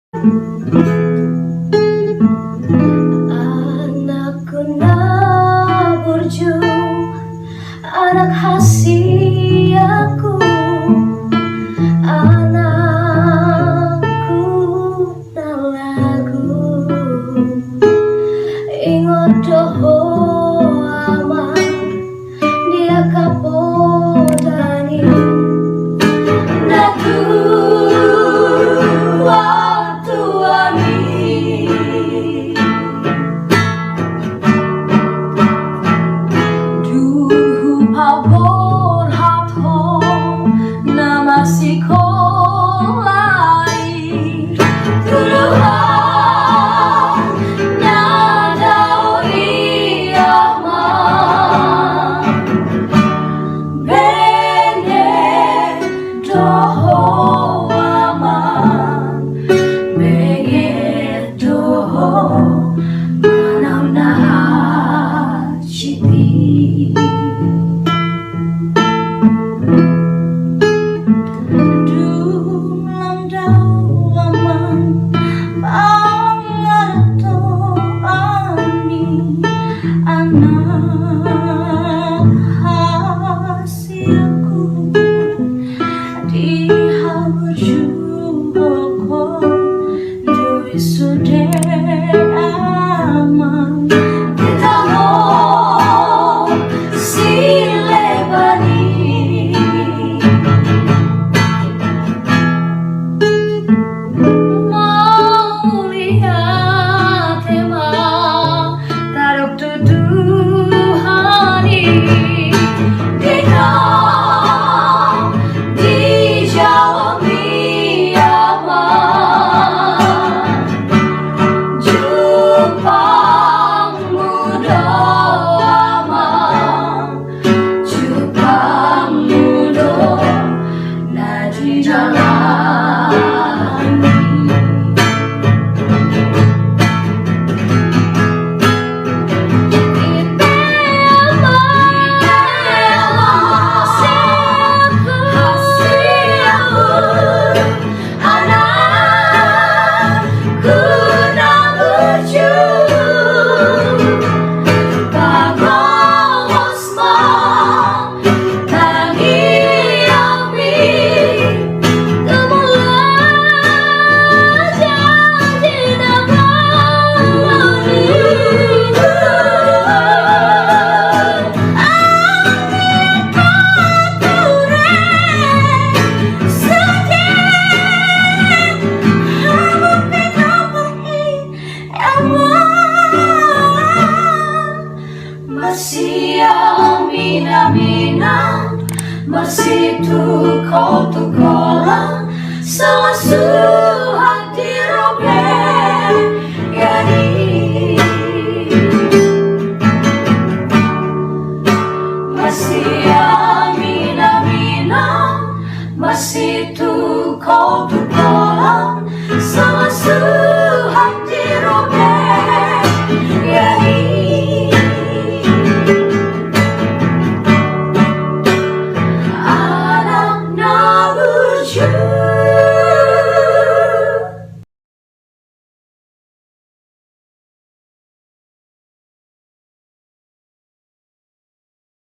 Anakku nak berjuang, anak hasiaku, anakku nak lagu, ingat doho aman dia kapodani nadu waktu ami duhu pabor hapho nama sikolai turuhan nadau iyama bene doho aman bene doho manam na chiti masih tu kola sama hati robek yani masih amina masih tu kola